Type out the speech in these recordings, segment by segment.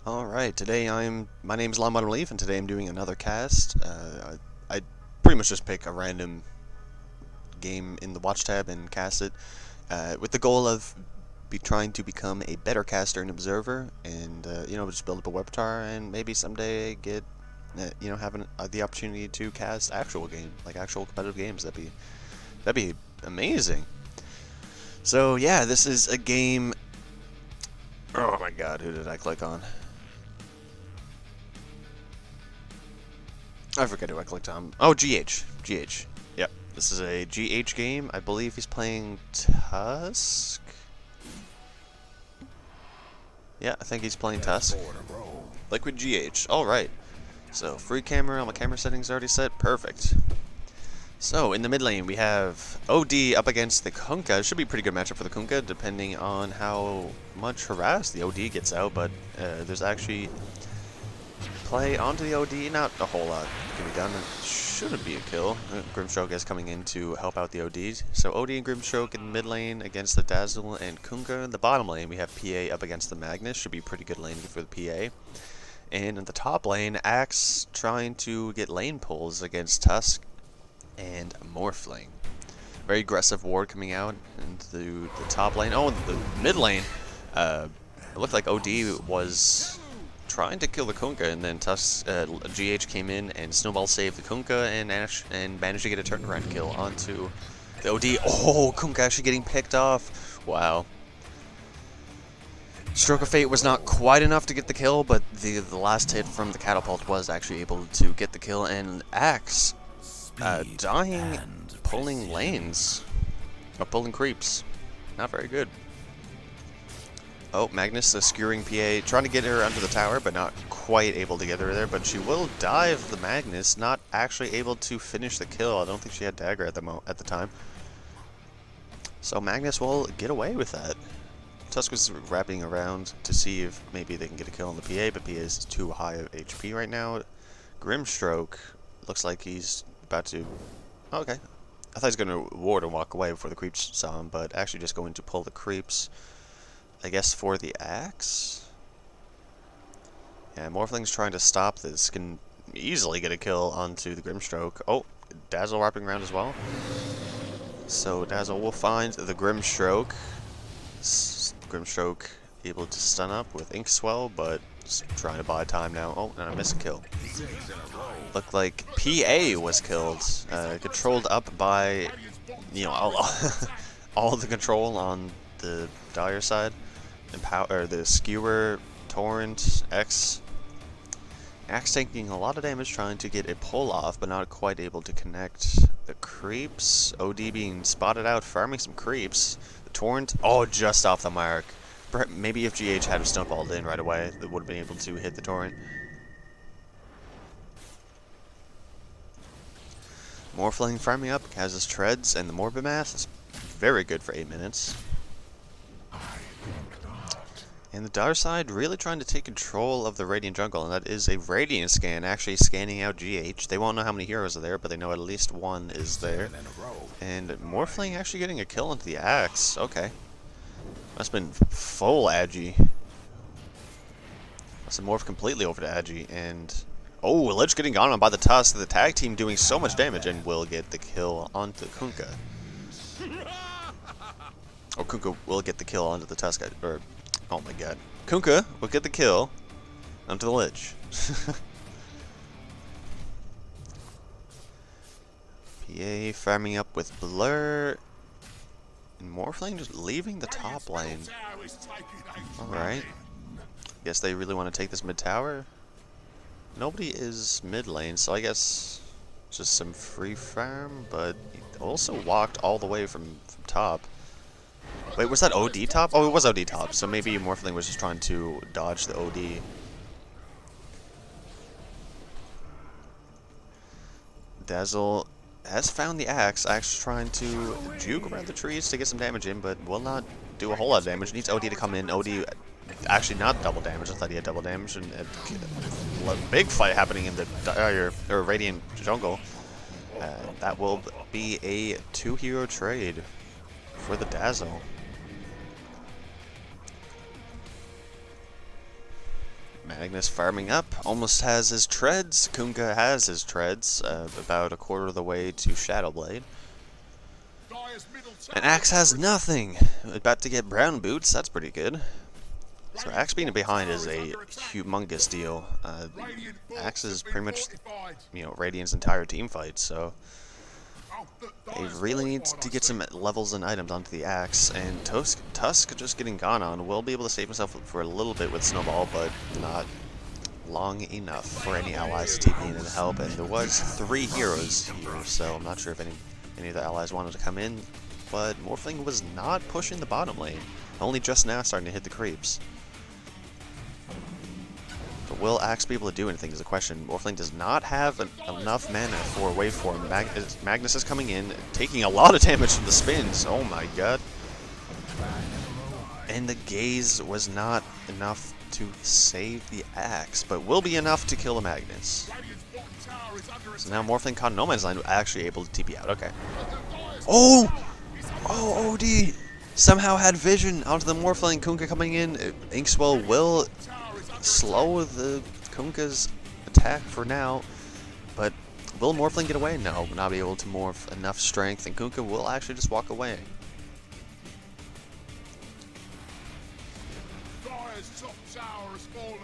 Alright, my name's Lon Leaf, and today I'm doing another cast. I pretty much just pick a random game in the watch tab and cast it, with the goal of trying to become a better caster and observer, and just build up a repertoire, and maybe someday get, having the opportunity to cast actual competitive games. That'd be amazing. So yeah, this is a game. Oh my God, who did I click on? I forget who I clicked on. Oh, GH. GH. Yep. This is a GH game. I believe he's playing Tusk. Yeah, I think he's playing Tusk. Liquid.GH. Alright. So, free camera. All my camera settings already set. Perfect. So, in the mid lane, we have OD up against the Kunkka. It should be a pretty good matchup for the Kunkka, depending on how much harass the OD gets out, but there's actually play onto the OD. Not a whole lot can be done. It shouldn't be a kill. Grimstroke is coming in to help out the ODs. So OD and Grimstroke in mid lane against the Dazzle and Kunkka. In the bottom lane, we have PA up against the Magnus. Should be a pretty good lane for the PA. And in the top lane, Axe trying to get lane pulls against Tusk and Morphling. Very aggressive ward coming out into the top lane. Oh, the mid lane. It looked like OD was trying to kill the Kunkka, and then Tusk, GH came in and snowball saved the Kunkka and managed to get a turnaround kill onto the OD. Oh, Kunkka actually getting picked off. Wow. Stroke of Fate was not quite enough to get the kill, but the last hit from the catapult was actually able to get the kill, and Axe dying, pulling lanes, or pulling creeps. Not very good. Oh, Magnus, the skewering PA, trying to get her under the tower, but not quite able to get her there. But she will dive the Magnus, not actually able to finish the kill. I don't think she had dagger at the time. So Magnus will get away with that. Tusk was wrapping around to see if maybe they can get a kill on the PA, but PA is too high of HP right now. Grimstroke looks like he's about to... Oh, okay. I thought he was going to ward and walk away before the creeps saw him, but actually just going to pull the creeps. I guess for the Axe? Yeah, Morphling's trying to stop this. Can easily get a kill onto the Grimstroke. Oh, Dazzle wrapping around as well. So Dazzle will find the Grimstroke. Grimstroke able to stun up with Ink Swell, but just trying to buy time now. Oh, and I missed a kill. Looked like PA was killed. Controlled up by, all the control on the Dire side. The Skewer, Torrent, X. Axe taking a lot of damage trying to get a pull off, but not quite able to connect the creeps. OD being spotted out, farming some creeps. The Torrent, oh, just off the mark. Maybe if GH had snowballed in right away, they would have been able to hit the Torrent. Morphling farming up, has his treads, and the Morbid Mass is very good for 8 minutes. And the Dire side really trying to take control of the Radiant jungle, and that is a Radiant scan actually scanning out GH. They won't know how many heroes are there, but they know at least one is there. And Morphling actually getting a kill into the Axe. Okay. Must have been full Agi. Must have morphed completely over to Agi, and... Oh, Lich getting gone on by the Tusk. The tag team doing so much damage, and will get the kill onto Kunkka. Or Kunkka will get the kill onto the Tusk, or... Oh my God. Kunkka will get the kill onto the Lich. PA farming up with Blur. And Morphling just leaving the top lane. Alright. Guess they really want to take this mid tower. Nobody is mid lane, so I guess just some free farm, but he also walked all the way from top. Wait, was that OD top? Oh, it was OD top, so maybe Morphling was just trying to dodge the OD. Dazzle has found the Axe. Axe trying to juke around the trees to get some damage in, but will not do a whole lot of damage. Needs OD to come in. OD actually not double damage. I thought he had double damage. And a big fight happening in the Radiant jungle. That will be a 2-hero trade for the Dazzle. Magnus farming up, almost has his treads. Kunkka has his treads, about a quarter of the way to Shadowblade. And Axe has nothing. About to get brown boots, that's pretty good. So Axe being behind is a humongous deal. Axe is pretty much, you know, Radiant's entire team fight, so they really need to get some levels and items onto the Axe, and Tusk just getting gone on will be able to save himself for a little bit with Snowball, but not long enough for any allies to TP in and help, and there was 3 heroes here, so I'm not sure if any of the allies wanted to come in, but Morphling was not pushing the bottom lane, only just now starting to hit the creeps. But will Axe be able to do anything is the question. Morphling does not have enough mana for a waveform. Magnus is coming in, taking a lot of damage from the spins. Oh my god. And the gaze was not enough to save the Axe, but will be enough to kill the Magnus. So now Morphling caught no man's land, actually able to TP out. Okay. Oh! Oh, OD! Somehow had vision onto the Morphling. Kunkka coming in. Inkswell will slow the Kunkka's attack for now, but will Morphling get away? No, not be able to morph enough strength, and Kunkka will actually just walk away.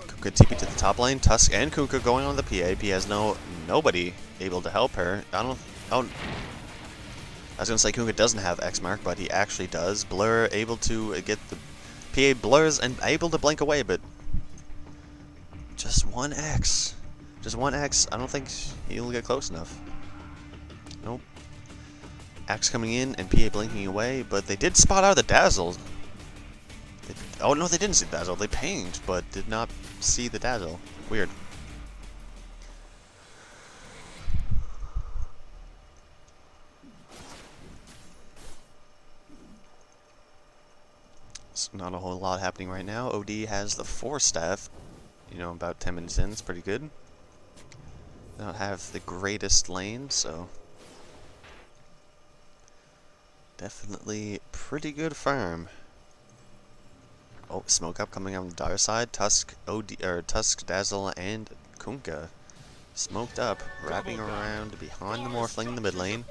Kunkka TP to the top lane. Tusk and Kunkka going on the PA. P has nobody able to help her. I was gonna say Kunkka doesn't have X mark, but he actually does. Blur able to get the PA blurs and able to blink away, but just one X. Just one X. I don't think he'll get close enough. Nope. Axe coming in and PA blinking away, but they did spot out the Dazzle. Oh no, they didn't see the Dazzle. They pinged, but did not see the Dazzle. Weird. It's not a whole lot happening right now. OD has the 4 staff. You know, about 10 minutes in, it's pretty good. They don't have the greatest lane, so definitely pretty good farm. Oh, smoke up coming on the dire side. Tusk, Tusk, Dazzle, and Kunkka smoked up, wrapping around behind the Morphling in the mid lane.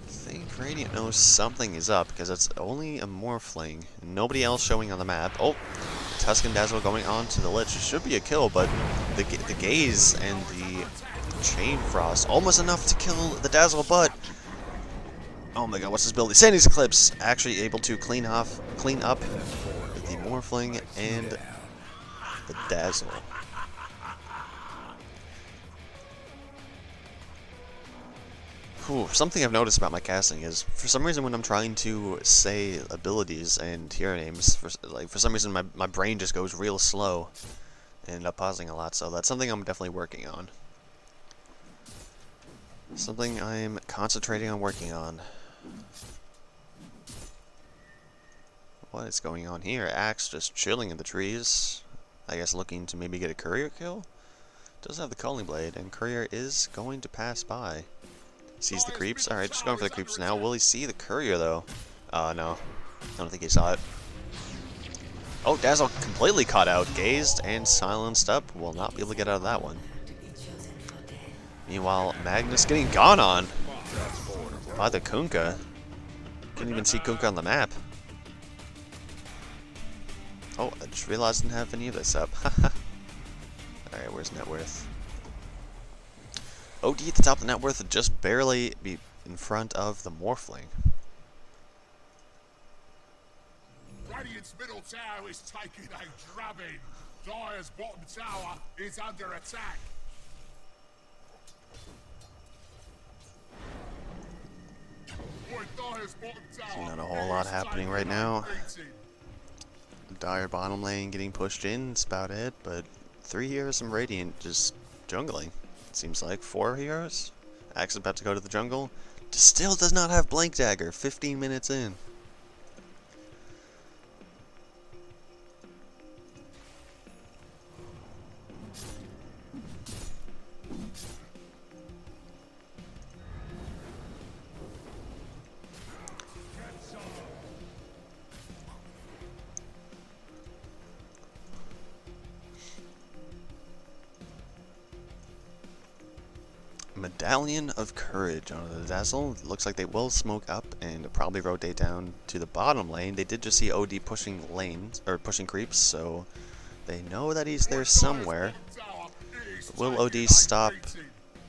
I think Radiant knows something is up because it's only a Morphling, nobody else showing on the map. Oh, Tusk and Dazzle going on to the Lich. It should be a kill, but the Gaze and the Chain Frost almost enough to kill the Dazzle, but oh my god, what's his ability? Sandy's Eclipse actually able to clean up the Morphling and the Dazzle. Whew, something I've noticed about my casting is, for some reason when I'm trying to say abilities and hero names, for some reason my brain just goes real slow and end up pausing a lot, so that's something I'm definitely working on. Something I'm concentrating on working on. What is going on here? Axe just chilling in the trees. I guess looking to maybe get a courier kill? Does have the Calling Blade, and courier is going to pass by. Sees the creeps. Alright, just going for the creeps now. Will he see the courier, though? No. I don't think he saw it. Oh, Dazzle completely caught out. Gazed and silenced up. Will not be able to get out of that one. Meanwhile, Magnus getting gone on by the Kunkka. Couldn't even see Kunkka on the map. Oh, I just realized I didn't have any of this up. Alright, where's net worth? OD at the top of the net worth, just barely be in front of the Morphling. Radiant's middle tower is taking a drubbing. Dire's bottom tower is under attack. Not a whole lot happening right now. Dire bottom lane getting pushed in, that's about it, but 3 heroes from Radiant just jungling. It seems like 4 heroes. Axe is about to go to the jungle. Still does not have Blank Dagger, 15 minutes in. Medallion of Courage on the Dazzle. Looks like they will smoke up and probably rotate down to the bottom lane. They did just see OD pushing lanes, or pushing creeps, so they know that he's there somewhere. But will OD stop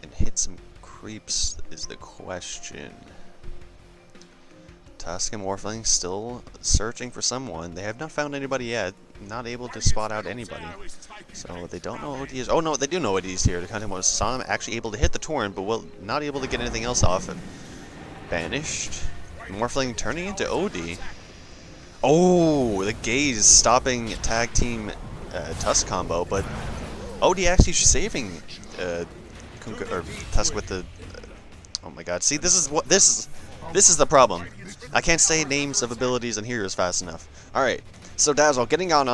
and hit some creeps is the question. Tusk and Morphling still searching for someone. They have not found anybody yet. Not able to spot out anybody. So they don't know OD is. Oh no, they do know OD is here. The content was saw him actually able to hit the torrent, but will not able to get anything else off it. Banished. Morphling turning into OD. Oh, the gaze stopping tag team Tusk combo, but OD actually saving Tusk with the. Oh my God! See, this is the problem. I can't say names of abilities and heroes fast enough. Alright, so Dazzle getting on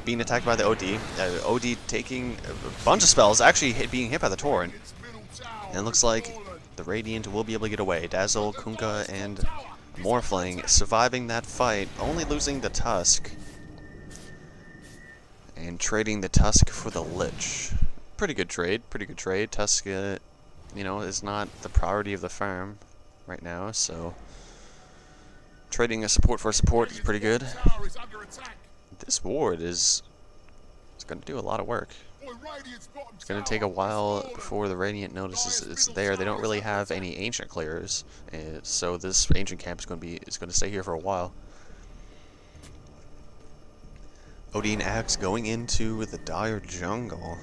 being attacked by the OD. OD taking a bunch of spells, actually being hit by the torrent. And it looks like the Radiant will be able to get away. Dazzle, Kunkka, and Morphling surviving that fight, only losing the Tusk. And trading the Tusk for the Lich. Pretty good trade, Tusk, you know, is not the priority of the farm right now, so trading a support for a support is pretty good. This ward is going to do a lot of work. It's going to take a while before the Radiant notices it's there. They don't really have any ancient clears, so this ancient camp is going to stay here for a while. Odin Axe going into the Dire jungle.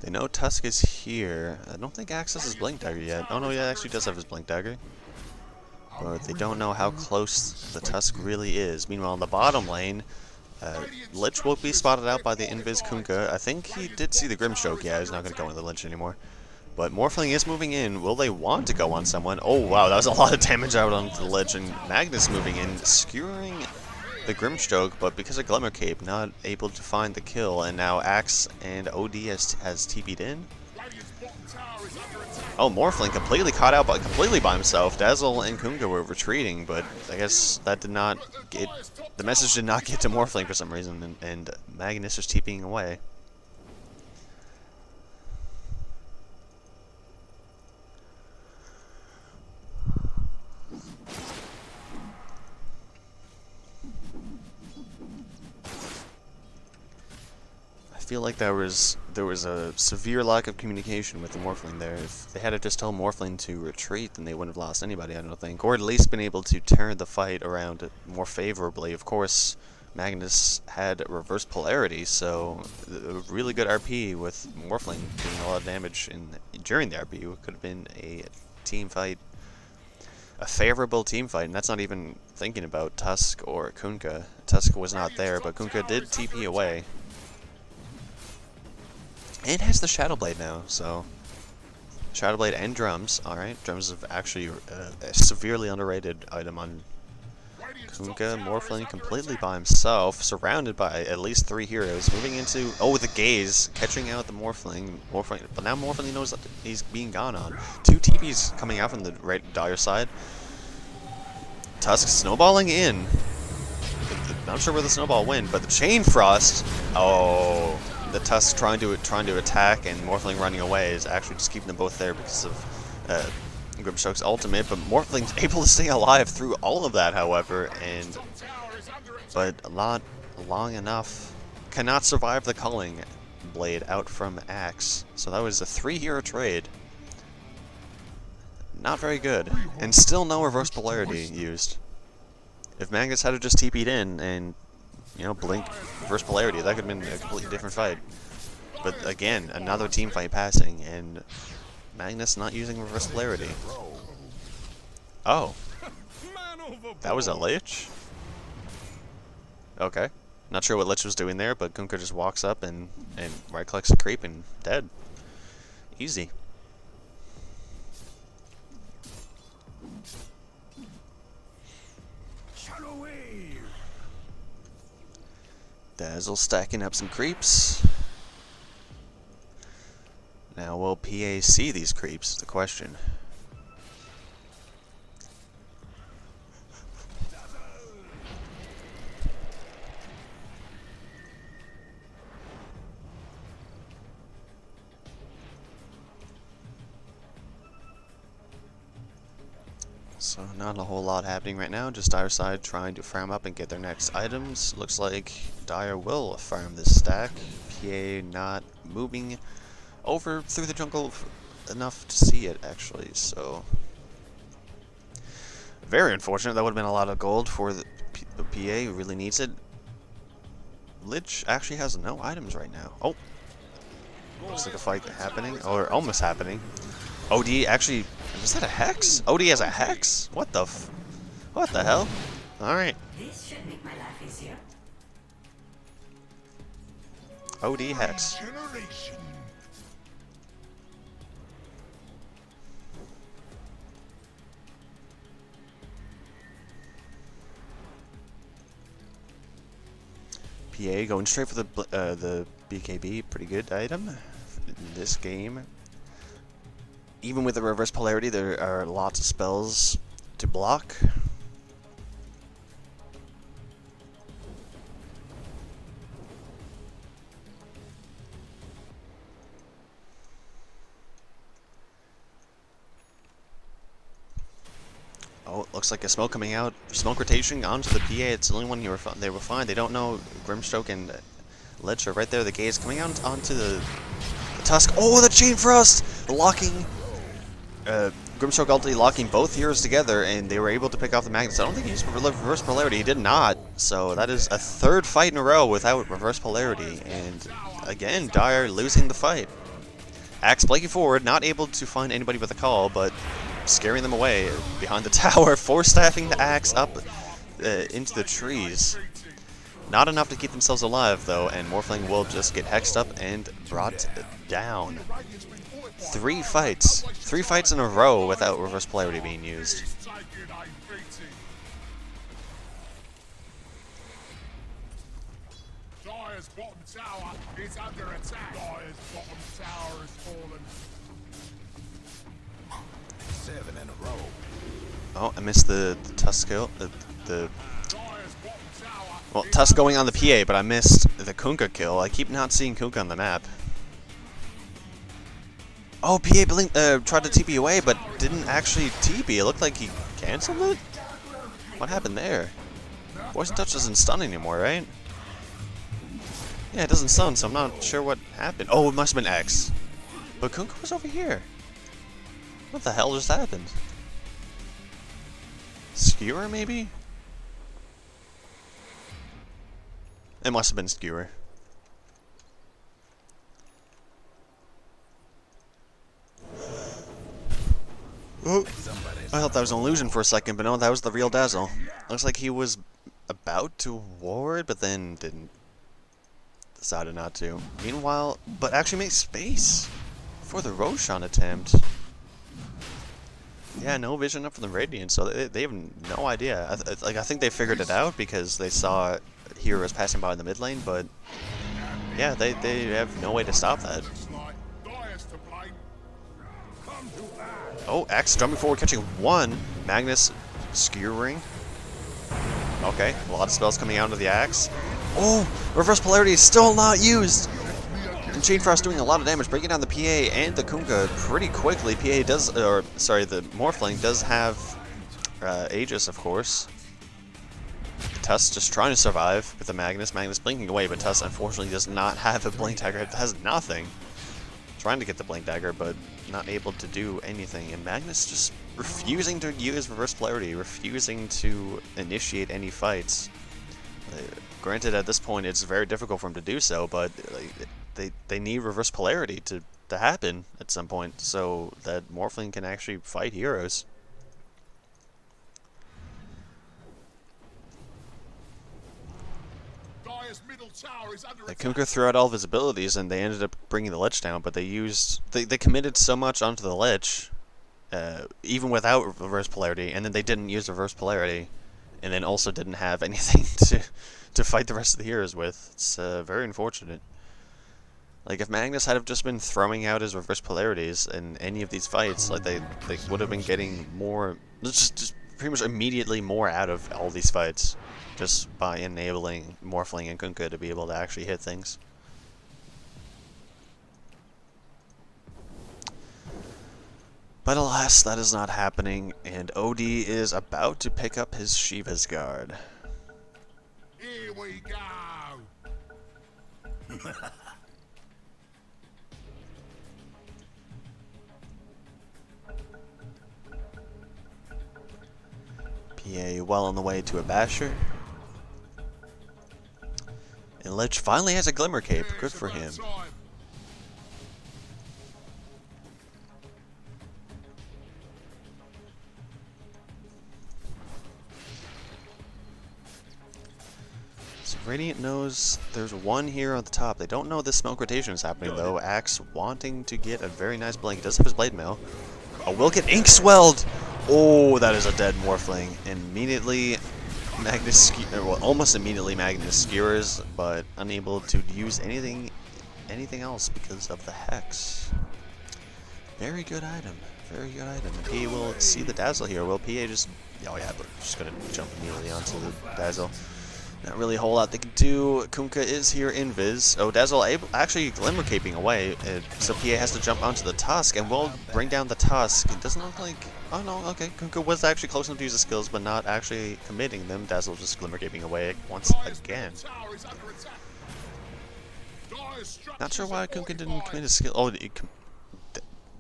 They know Tusk is here. I don't think Axe has his Blink Dagger yet. Oh no, yeah, actually does have his Blink Dagger. But they don't know how close the Tusk really is. Meanwhile, in the bottom lane, Lich will be spotted out by the Invis Kunkka. I think he did see the Grimstroke. Yeah, he's not going to go into the Lich anymore. But Morphling is moving in. Will they want to go on someone? Oh wow, that was a lot of damage out on the Lich. And Magnus moving in, skewering the Grimstroke, but because of Glimmer Cape, not able to find the kill. And now Axe and OD has TP'd in. Oh, Morphling completely caught out, but completely by himself. Dazzle and Kunkka were retreating, but I guess that did not get... The message did not get to Morphling for some reason, and Magnus was TPing away. I feel like there was a severe lack of communication with the Morphling there. If they had to just tell Morphling to retreat, then they wouldn't have lost anybody, I don't think. Or at least been able to turn the fight around more favorably. Of course, Magnus had reverse polarity, so a really good RP with Morphling doing a lot of damage during the RP. It could have been a team fight, a favorable team fight, and that's not even thinking about Tusk or Kunkka. Tusk was not there, but Kunkka did TP away. And has the Shadow Blade now, so Shadow Blade and drums. Alright, drums is actually a severely underrated item on Kunkka. Morphling completely by himself, surrounded by at least 3 heroes. Moving into, oh, the gaze, catching out the Morphling. But now Morphling knows that he's being gone on. 2 TPs coming out from the right Dire side. Tusk snowballing in. Not sure where the snowball went, but the Chain Frost. Oh. The Tusk trying to attack and Morphling running away is actually just keeping them both there because of Grimstroke's ultimate. But Morphling's able to stay alive through all of that, however, but not long enough. Cannot survive the Culling Blade out from Axe. So that was a 3-hero trade. Not very good, and still no reverse polarity used. If Magnus had just TP'd in and Blink reverse polarity, that could have been a completely different fight. But again, another team fight passing, and Magnus not using reverse polarity. Oh. That was a Lich? Okay. Not sure what Lich was doing there, but Kunkka just walks up and right-clicks a creep and dead. Easy. Dazzle stacking up some creeps. Now will PA see these creeps, is the question. So not a whole lot happening right now, just Dire side trying to farm up and get their next items. Looks like Dire will farm this stack. PA not moving over through the jungle enough to see it actually, so very unfortunate. That would have been a lot of gold for the PA who really needs it. Lich actually has no items right now. Oh, looks like a fight happening, or almost happening. OD actually, is that a hex? OD has a hex? What the what the hell? Alright. This should make my life easier. OD hex. Generation. PA going straight for the BKB, pretty good item in this game. Even with the reverse polarity, there are lots of spells to block. Oh, it looks like a smoke coming out. Smoke rotation onto the PA. It's the only one they were fine. They don't know Grimstroke and Lich are right there. The gaze coming out onto the Tusk. Oh, the Chain Frost! Locking. Grimstroke ulti locking both heroes together, and they were able to pick off the Magnus. I don't think he used reverse polarity. He did not. So that is a third fight in a row without reverse polarity. And again, Dire losing the fight. Axe flanking forward, not able to find anybody with a call, but scaring them away behind the tower, force-staffing the Axe up into the trees. Not enough to keep themselves alive, though, and Morphling will just get hexed up and brought down. Three fights in a row without reverse polarity being used. Dire's bottom tower is under attack. Dire's bottom tower has fallen. 7 in a row. Oh, I missed the Tusk kill. Well, Tusk going on the PA, but I missed the Kunkka kill. I keep not seeing Kunkka on the map. Oh, PA tried to TP away, but didn't actually TP. It looked like he canceled it? What happened there? Poison Touch doesn't stun anymore, right? Yeah, it doesn't stun, so I'm not sure what happened. Oh, it must have been X. But Kunkka was over here. What the hell just happened? Skewer, maybe? It must have been Skewer. Oh, I thought that was an illusion for a second, but no, that was the real Dazzle. Looks like he was about to ward, but then didn't. Decided not to. Meanwhile, but actually make space for the Roshan attempt. Yeah, no vision up from the Radiant, so they have no idea. I think they figured it out because they saw heroes passing by in the mid lane, but yeah, they have no way to stop that. Oh, Axe jumping forward, catching one. Magnus skewering. Okay, a lot of spells coming out of the Axe. Oh, reverse polarity is still not used. And Chain Frost doing a lot of damage, breaking down the PA and the Kunkka pretty quickly. PA does, or sorry, the Morphling does have Aegis, of course. Tusk just trying to survive with the Magnus. Magnus blinking away, but Tusk unfortunately does not have a Blink Dagger. It has nothing. Trying to get the Blink Dagger, but not able to do anything. And Magnus just refusing to use reverse polarity, refusing to initiate any fights. Granted, at this point, it's very difficult for him to do so, but they need reverse polarity to happen at some point so that Morphling can actually fight heroes. The Kunkka threw out all of his abilities, and they ended up bringing the Lich down, but they committed so much onto the Lich, even without reverse polarity, and then they didn't use reverse polarity, and then also didn't have anything to fight the rest of the heroes with. It's very unfortunate. Like, if Magnus had have just been throwing out his reverse polarities in any of these fights, like they would have been getting more, just pretty much immediately more out of all these fights, just by enabling Morphling and Kunkka to be able to actually hit things. But alas, that is not happening, and OD is about to pick up his Shiva's Guard. Here we go. PA well on the way to a Basher. And Lich finally has a Glimmer Cape. Good for him. So Radiant knows there's one here on the top. They don't know this smoke rotation is happening though. Axe wanting to get a very nice blink. He does have his blade mail. Oh, will get ink swelled. Oh, that is a dead Morphling. Immediately, Magnus, well, almost immediately Magnus skewers, but unable to use anything else because of the Hex. Very good item. Very good item. And PA will see the Dazzle here. Will PA just... Oh yeah, but just gonna jump immediately onto the Dazzle. Not really a whole lot they can do. Kunkka is here in Viz. Oh, Dazzle actually Glimmer Caping away. So PA has to jump onto the Tusk and will bring down the Tusk. It doesn't look like... Oh no, okay. Kunkka was actually close enough to use the skills, but not actually committing them. Dazzle just Glimmer Caping away once again. Not sure why Kunkka didn't commit his skill. Oh, he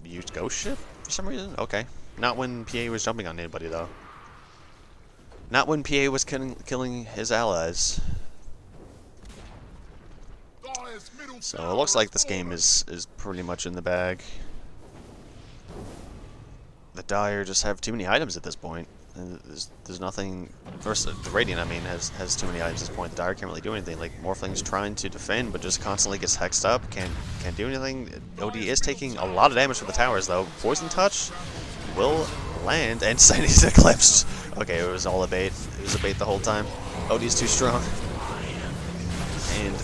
used Ghost Ship for some reason? Okay. Not when PA was jumping on anybody, though. Not when PA was killing his allies. So it looks like this game is pretty much in the bag. The Dire just have too many items at this point. There's nothing. First, the Radiant, I mean, has too many items at this point. The Dire can't really do anything. Like Morphling's trying to defend, but just constantly gets hexed up. Can't do anything. OD is taking a lot of damage from the towers though. Poison Touch will land, and Sandy's eclipsed. Okay, it was all a bait. It was a bait the whole time. OD's too strong. And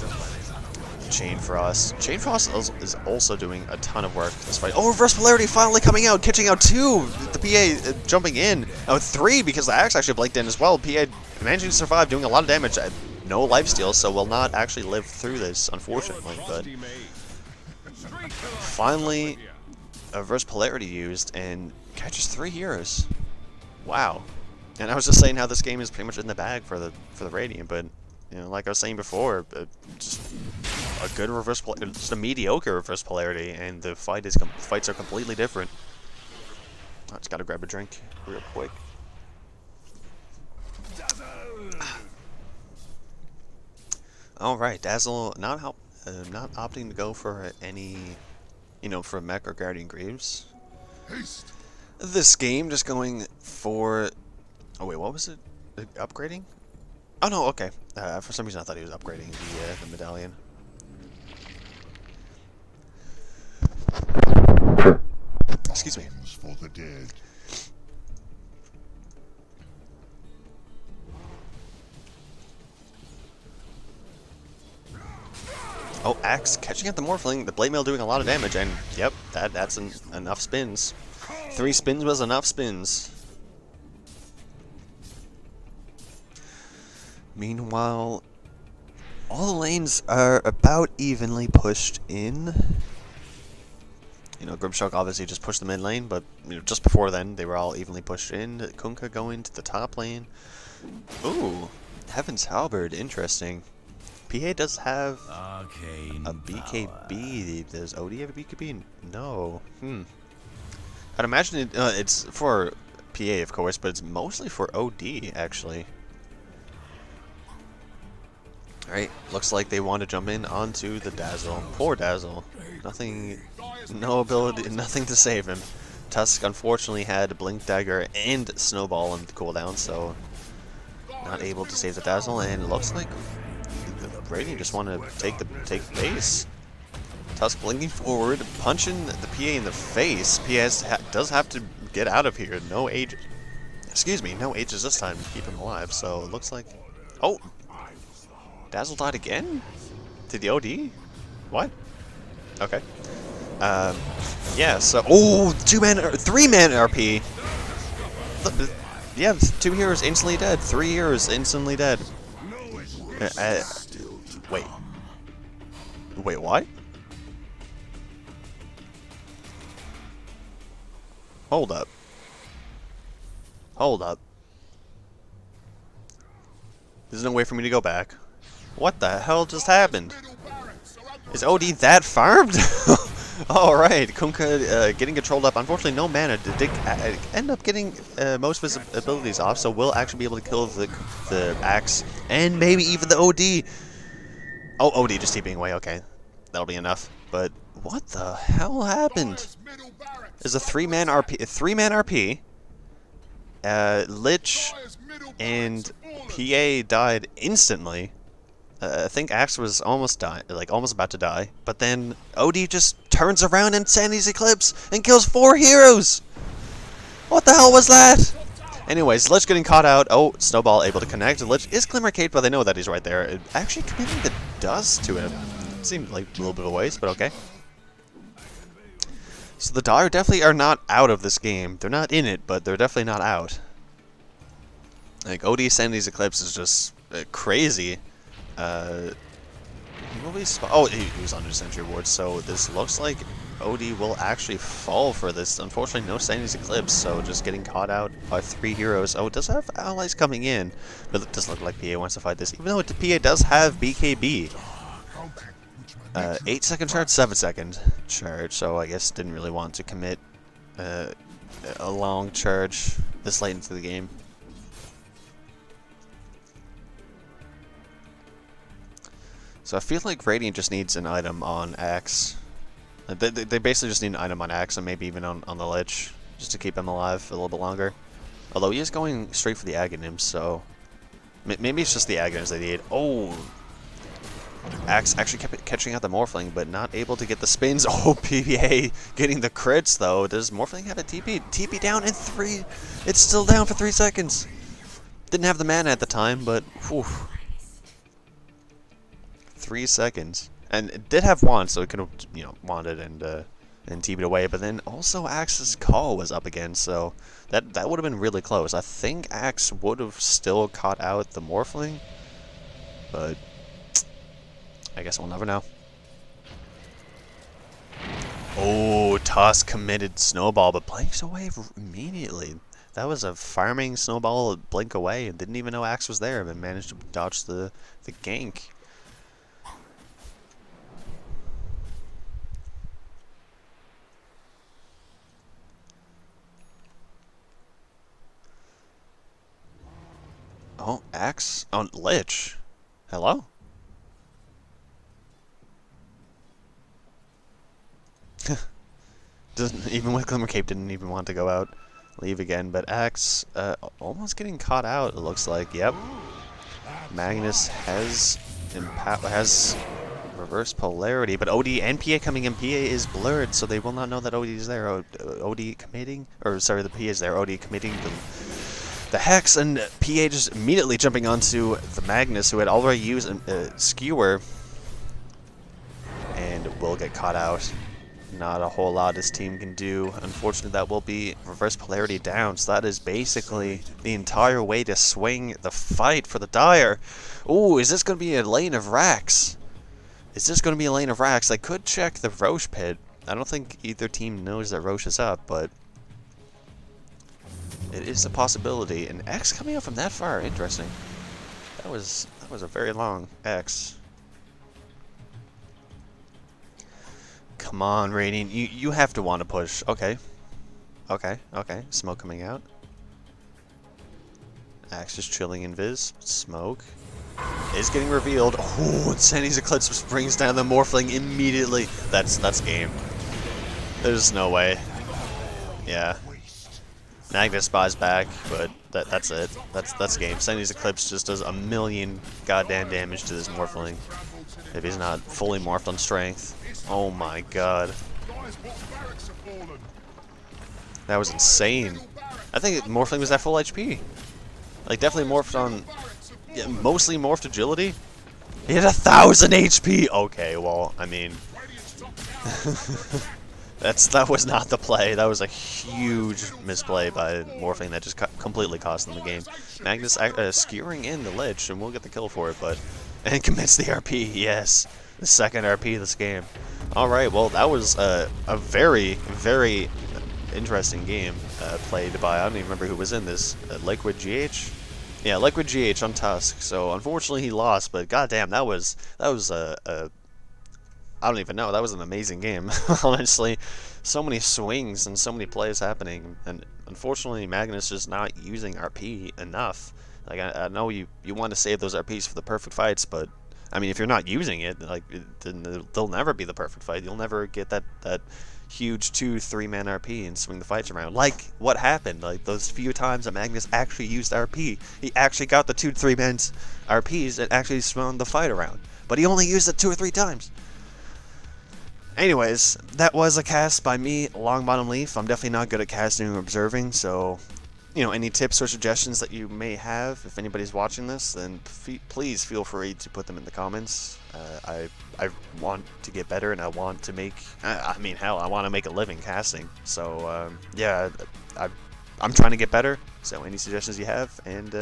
Chain Frost. Chain Frost is also doing a ton of work this fight. Oh, Reverse Polarity finally coming out, catching out 2. The PA jumping in. Oh, 3 because the Axe actually blinked in as well. PA managing to survive, doing a lot of damage. No lifesteal, so will not actually live through this, unfortunately. But finally, a Reverse Polarity used and catches 3 heroes. Wow. And I was just saying how this game is pretty much in the bag for the Radiant, but you know, like I was saying before, just a good reverse, just a mediocre reverse polarity, and the fights are completely different. I just gotta grab a drink real quick. All right, Dazzle not opting to go for any, for Mech or Guardian Greaves. This game just going for. Oh wait, what was it? Upgrading? Oh no, okay. For some reason I thought he was upgrading the medallion. Excuse me. For the dead. Oh, Axe catching at the Morphling. The Blade Mail doing a lot of damage, and yep, that's enough spins. 3 spins was enough spins. Meanwhile, all the lanes are about evenly pushed in. Grimshock obviously just pushed the mid lane, but just before then, they were all evenly pushed in. Kunkka going to the top lane. Ooh, Heaven's Halberd, interesting. PA does have a BKB. Does OD have a BKB? No. I'd imagine it's for PA, of course, but it's mostly for OD, actually. Alright, looks like they want to jump in onto the Dazzle. Poor Dazzle. No ability, nothing to save him. Tusk unfortunately had Blink Dagger and Snowball on the cooldown, so not able to save the Dazzle, and it looks like the Radiant just want to take the base. Tusk blinking forward, punching the PA in the face. PA does have to get out of here. No Ages this time to keep him alive, so it looks like... Oh! Dazzle died again? To the OD? What? Okay. Yeah, so... Oh! 3-man RP! Yeah, 2 heroes instantly dead. 3 heroes instantly dead. Wait. Wait, what? Hold up. Hold up. There's no way for me to go back. What the hell just happened? Is OD that farmed? Alright, Kunkka getting controlled up. Unfortunately, no mana. Did end up getting most of his abilities off, so we'll actually be able to kill the Axe and maybe even the OD. Oh, OD just TPing away. Okay, that'll be enough. But what the hell happened? There's a 3-man RP. A 3-man RP. Lich and PA died instantly. I think Axe was almost about to die, but then OD just turns around and Sandy's Eclipse and kills 4 heroes. What the hell was that? Anyways, Lich getting caught out. Oh, Snowball able to connect. Lich is Glimmercate, but they know that he's right there. It actually committing the dust to him. Seemed like a little bit of a waste, but okay. So the Dire definitely are not out of this game. They're not in it, but they're definitely not out. Like, OD Sandy's Eclipse is just crazy. He was under Sentry Ward, so this looks like OD will actually fall for this. Unfortunately, no Sandy's Eclipse, so just getting caught out by 3 heroes. Oh, it does have allies coming in, but it does look like PA wants to fight this, even though PA does have BKB. 8-second charge, 7-second charge, so I guess didn't really want to commit a long charge this late into the game. So I feel like Radiant just needs an item on Axe. They basically just need an item on Axe and maybe even on the Lich, just to keep him alive a little bit longer. Although he is going straight for the Aghanim's, so maybe it's just the Aghanim's they need. Oh! Axe actually kept catching out the Morphling, but not able to get the spins. Oh, PBA getting the crits, though. Does Morphling have a TP? TP down in 3. It's still down for 3 seconds. Didn't have the mana at the time, but whew. 3 seconds. And it did have wand, so it could have, wanded and TP'd away. But then also Axe's call was up again, so that would have been really close. I think Axe would have still caught out the Morphling, but I guess we'll never know. Oh, Tusk committed Snowball, but blinks away immediately. That was a farming Snowball blink away, and didn't even know Axe was there, but managed to dodge the gank. Oh, Axe on Lich. Hello? Doesn't even with Glimmercape didn't even want to go out, leave again. But Axe almost getting caught out. It looks like. Yep. Magnus has reverse polarity, but OD and PA coming in. PA is blurred, so they will not know that OD is there. OD committing, or sorry, the PA is there. OD committing the Hex, and PA just immediately jumping onto the Magnus, who had already used a Skewer, and will get caught out. Not a whole lot this team can do. Unfortunately, that will be reverse polarity down, so that is basically the entire way to swing the fight for the Dire. Ooh, is this going to be a lane of Rax? Is this going to be a lane of Rax? I could check the Roche pit. I don't think either team knows that Roche is up, but it is a possibility. And X coming up from that far, interesting. That was a very long X. Come on, Radiant. You have to want to push. Okay. Okay. Smoke coming out. Axe just chilling in Viz. Smoke is getting revealed. Oh, and Sandy's Eclipse brings down the Morphling immediately. That's game. There's no way. Yeah. Magnus buys back, but that's it. That's game. Sandy's Eclipse just does a million goddamn damage to this Morphling if he's not fully morphed on strength. Oh my god. That was insane. I think Morphling was at full HP. Like, definitely morphed on... Yeah, mostly morphed agility. He had 1,000 HP! Okay, well, I mean... that was not the play. That was a huge misplay by Morphling that just completely cost them the game. Magnus skewering in the Lich, and we'll get the kill for it, but... And commits the RP, yes. The second RP of this game. Alright, well, that was a very, very interesting game played by, I don't even remember who was in this, Liquid.GH? Yeah, Liquid.GH on Tusk. So unfortunately he lost, but goddamn, that was I don't even know, that was an amazing game. Honestly, so many swings and so many plays happening, and unfortunately Magnus just not using RP enough. Like I know you want to save those RPs for the perfect fights, but I mean if you're not using it, like then they'll never be the perfect fight. You'll never get that huge 2-3 man RP and swing the fights around. Like what happened, like those few times that Magnus actually used RP, he actually got the 2-3 man RPs and actually swung the fight around. But he only used it 2 or 3 times. Anyways, that was a cast by me, Longbottom Leaf. I'm definitely not good at casting or observing, so, you know, any tips or suggestions that you may have, if anybody's watching this, then please feel free to put them in the comments. I want to get better, and I want to make, I mean, hell, I want to make a living casting. So, yeah, I'm trying to get better, so any suggestions you have, and,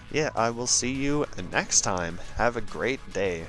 yeah, I will see you next time. Have a great day.